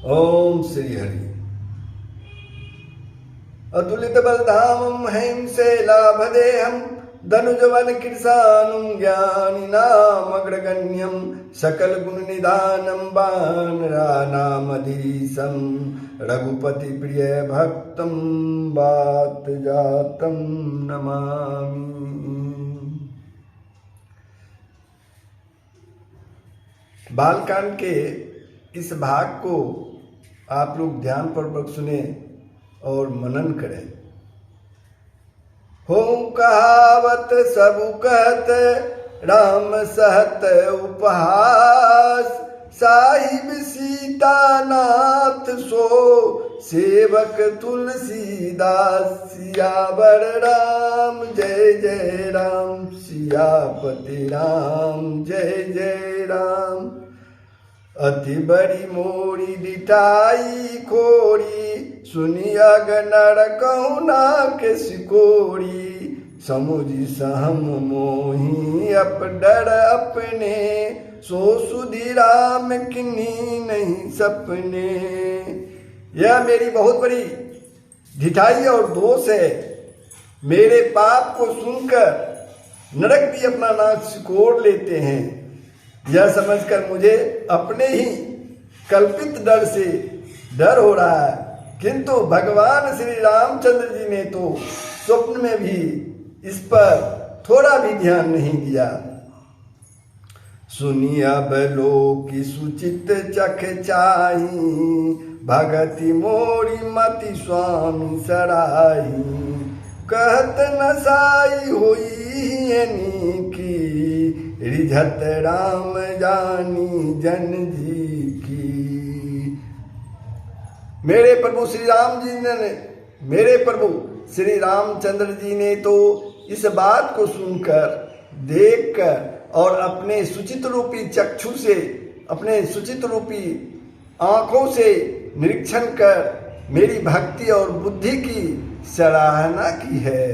ओम श्री हरि। अतुलित बलधामं हैंशैलाभदेहं धनुजवन कृशानुं ज्ञानिनामग्रगण्यं सकल गुण निधानं वानराणामधीशं रघुपति प्रिय भक्तं वात जातं नमामि। बालकांड के इस भाग को आप लोग ध्यान पूर्वक सुने और मनन करें। हो कहावत सब कहत राम सहत उपहास, साहिब सीतानाथ सो सेवक तुलसीदास। सियावर राम जय जय राम, सियापति राम जय जय राम। अति बड़ी मोरी डिठाई खोरी, सुनिया गनर कहुना के सिकोरी। समुझी सहम मोही अप डर अपने, सो सुधि राम किन्ही नहीं सपने। यह मेरी बहुत बड़ी ढिठाई और दोष है। मेरे पाप को सुनकर नरक भी अपना नाक सिकोड़ लेते हैं। यह समझकर मुझे अपने ही कल्पित डर से डर हो रहा है, किंतु भगवान श्री रामचंद्र जी ने तो स्वप्न में भी इस पर थोड़ा भी ध्यान नहीं दिया। सुनिया बलो की सुचित चख चाही, भगति मोरी मति स्वामी सराही। कहत नसाई होई की, रिझत राम जानी जन जी की। मेरे प्रभु श्री रामचंद्र जी ने तो इस बात को सुनकर, देखकर और अपने सुचित रूपी चक्षु से, अपने सुचित रूपी आंखों से निरीक्षण कर मेरी भक्ति और बुद्धि की सराहना की है।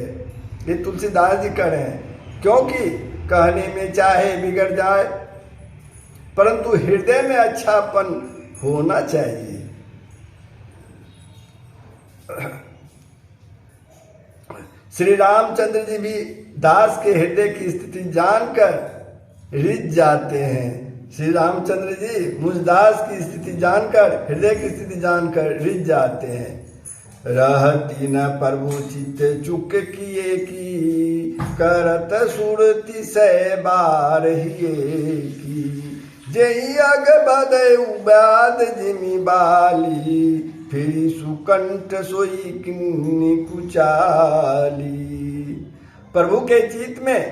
ये तुलसीदास जी कह रहे हैं, क्योंकि कहने में चाहे बिगड़ जाए, परंतु हृदय में अच्छापन होना चाहिए। श्री रामचंद्र जी भी दास के हृदय की स्थिति जानकर रिझ जाते हैं। श्री रामचंद्र जी मुझ दास की स्थिति जानकर, हृदय की स्थिति जानकर रिझ जाते हैं। रहती न प्रभु चित चुक किए की, करत सुरति से बार की। जही अग बदय उबाद जिमी बाली, फिर सुकंठ सोई किन्नी कुचाली। प्रभु के चित में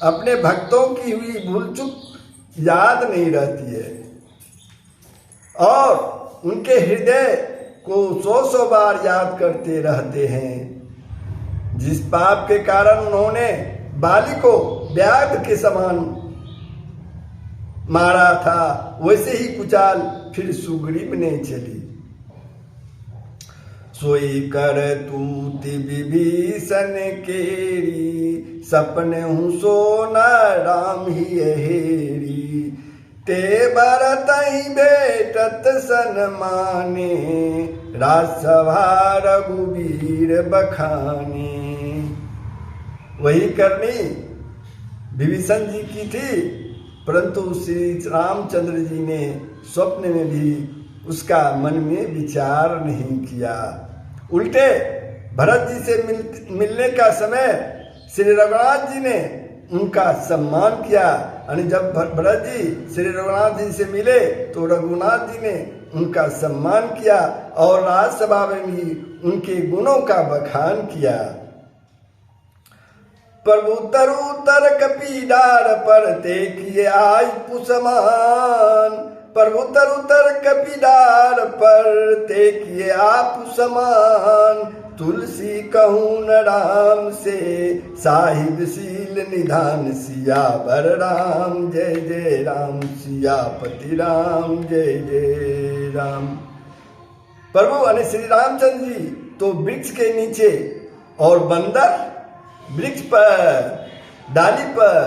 अपने भक्तों की हुई भूल चूक याद नहीं रहती है, और उनके हृदय को 100 बार याद करते रहते हैं। जिस पाप के कारण उन्होंने बाली को व्याघ्र के समान मारा था, वैसे ही कुचाल फिर सुग्रीव ने चली। सोई कर तूति विभीषण केरी, सपने हूँ सोना राम ही हेरी। ते बरतहि भेटत सन माने, राजसभा रघुवीर बखाने। वही करनी विभीषण जी की थी, परंतु श्री रामचंद्र जी ने स्वप्न में भी उसका मन में विचार नहीं किया। उल्टे भरत जी से मिलने का समय श्री रघुनाथ जी ने उनका सम्मान किया। और जब भरत जी श्री रघुनाथ जी से मिले तो रघुनाथ जी ने उनका सम्मान किया और राजसभा में भी उनके गुणों का बखान किया। प्रभु तरु तरक पीडार पर ते किए आई पुसमान। प्रभु तरु तरक पीडार पर ते किए आप समान। तुलसी कहूँ न राम से, साहिब शील निधान। सियावर राम जय जय राम, सियापति राम जय जय राम। प्रभु यानी श्री रामचंद्र जी तो वृक्ष के नीचे और बंदर वृक्ष पर, डाली पर,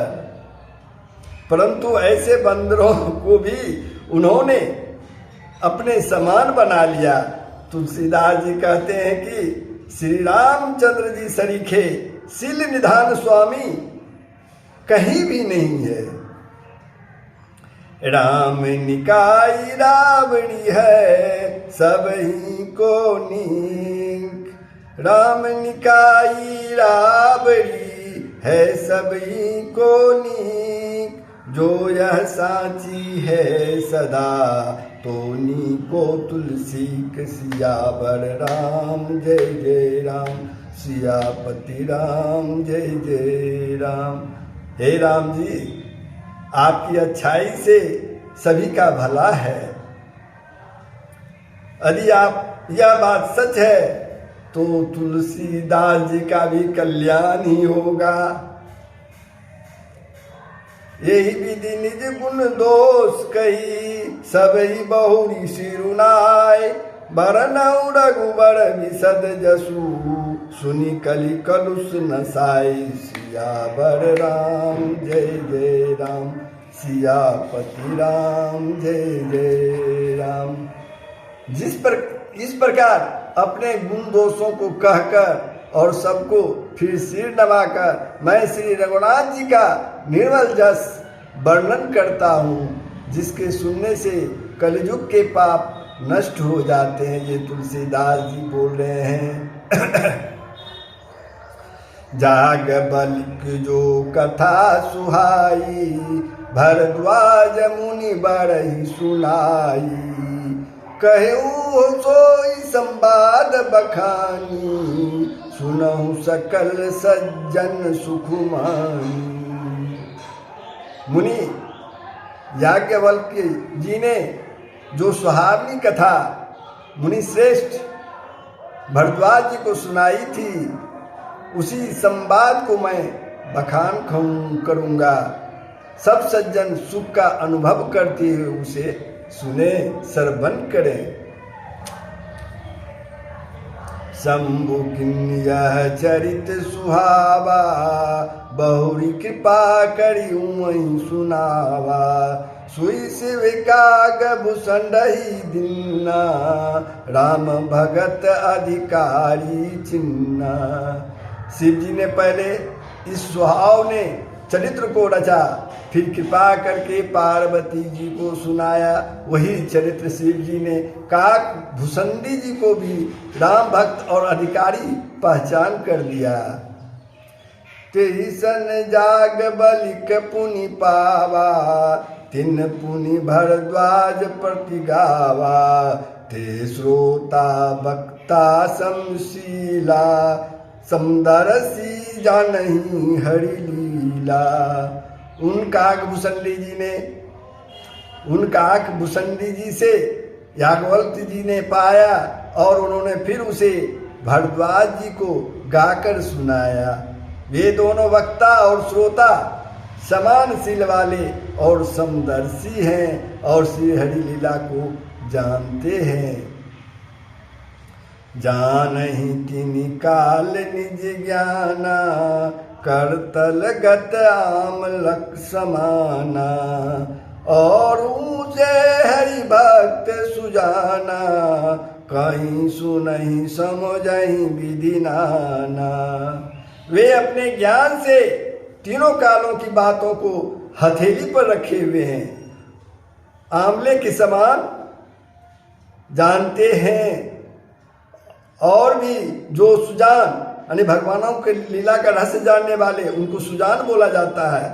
परंतु ऐसे बंदरों को भी उन्होंने अपने समान बना लिया। तुलसीदास जी कहते हैं कि श्री रामचंद्र जी सरीखे शील निधान स्वामी कहीं भी नहीं है। राम निकाई रावणी है सबही को नीक, राम निकाई रावणी है सबही को नीक, जो यह साची है सदा तोनी को तुलसी सियावर राम जय जय राम, सियापति राम जय जय राम। हे राम जी, आपकी अच्छाई से सभी का भला है। यदि आप यह बात सच है तो तुलसीदास जी का भी कल्याण ही होगा। यही विधि निज गुण दोष कही सबही बहुरी सिरुनाय, बरनऊ रघुबर विशद जसु सुनि कलि कलुष नसाई, सियावर राम जय जय राम, सियापति राम जय जय राम। इस प्रकार अपने गुण दोषों को कहकर और सबको फिर सिर नवाकर मैं श्री रघुनाथ जी का निर्मल जस वर्णन करता हूँ, जिसके सुनने से कलयुग के पाप नष्ट हो जाते हैं। ये तुलसीदास जी बोल रहे हैं। जाग बलिक जो कथा सुहाई, भरद्वाज मुनि बरही सुनाई, कहूँ सोई संवाद बखानी, सुनहु सकल सज्जन सुखमानी। मुनि याज्ञवल्क्य जी ने जो सुहावनी कथा मुनि श्रेष्ठ भरद्वाज जी को सुनाई थी, उसी संवाद को मैं बखान करूँगा। सब सज्जन सुख का अनुभव करते हुए उसे सुने, श्रवण करें। शंभु किन यह चरित सुहावा, बहुरी कृपा करी वही सुनावा, सुई शिव काग भूषंडही दिन्ना, राम भगत अधिकारी चिन्ना। शिव जी ने पहले इस सुहावने चरित्र को रचा, फिर कृपा करके पार्वती जी को सुनाया। वही चरित्र शिव जी ने काक भूषंडी जी को भी राम भक्त और अधिकारी पहचान कर दिया। तेईसन जाग बलिक पुनि पावा, तिन पुनि भरद्वाज प्रति गावा, ते श्रोता वक्ता समशीला, समदरसी जानही हरि लीला। उन काक भूषंडी जी से याज्ञवल्क्य जी ने पाया और उन्होंने फिर उसे भरद्वाज जी को गाकर सुनाया। वे दोनों वक्ता और श्रोता समानशील वाले और समदर्शी हैं और श्री हरि लीला को जानते हैं। जानहि तिनि काल निज ज्ञाना, करतल गत आमलक समाना, और ऊँचे हरि भक्त सुजाना, कहीं सुनहि समझहि विधि नाना। वे अपने ज्ञान से तीनों कालों की बातों को हथेली पर रखे हुए हैं, आंवले के समान जानते हैं। और भी जो सुजान यानी भगवानों के लीला का रहस्य जानने वाले, उनको सुजान बोला जाता है।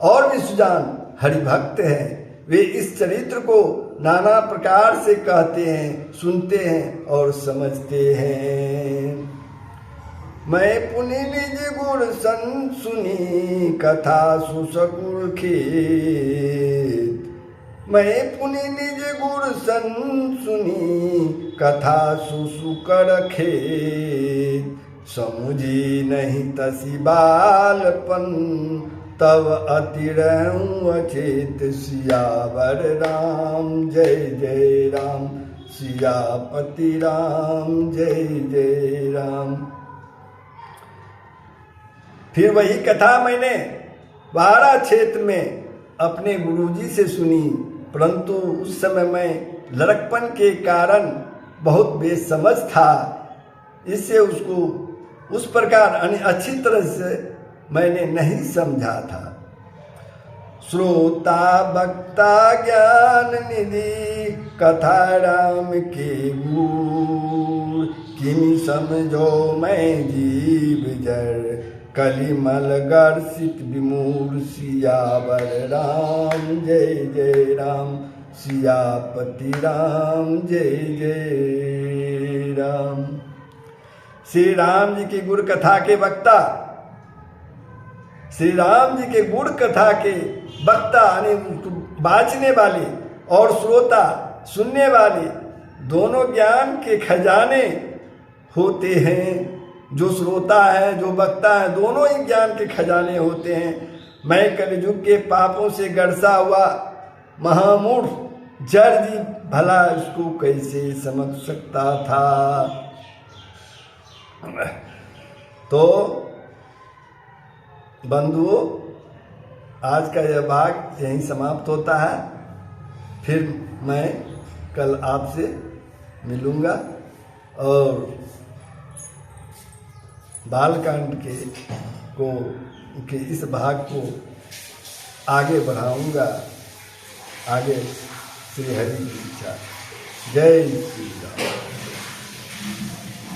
और भी सुजान हरिभक्त हैं, वे इस चरित्र को नाना प्रकार से कहते हैं, सुनते हैं और समझते हैं। मैं पुनि निज गुण सन सुनी, कथा सुसकुल खेत, मैं पुनि निज गुण सन सुनी, कथा सुसुकर खेत, समुझी नहीं तसी बालपन, तब अति रहूं अचेत, सियावर राम जय जय राम, सियापति राम जय जय राम। फिर वही कथा मैंने बारा क्षेत्र में अपने गुरुजी से सुनी, परंतु उस समय मैं लड़कपन के कारण बहुत बेसमझ था, इससे उसको उस प्रकार अच्छी तरह से मैंने नहीं समझा था। श्रोता वक्ता ज्ञान निधि कथा राम के गुण, किमि समझो मैं जीव जड़ कलिमल गर्षित विमूढ़। सियावर राम जय जय राम, सियापति राम जय जय राम। श्री राम जी की गुण कथा के वक्ता, श्री राम जी के गुण कथा के वक्ता यानी बाँचने वाले और श्रोता सुनने वाले दोनों ज्ञान के खजाने होते हैं। जो श्रोता है जो वक्ता है दोनों ही ज्ञान के खजाने होते हैं। मैं कलयुग के पापों से गड़सा हुआ महामूढ़ जड़ जी भला इसको कैसे समझ सकता था। तो बंधुओं, आज का यह भाग यहीं समाप्त होता है। फिर मैं कल आपसे मिलूँगा और बालकांड के इस भाग को आगे बढ़ाऊँगा। आगे श्री हरि की इच्छा। जय श्री राम।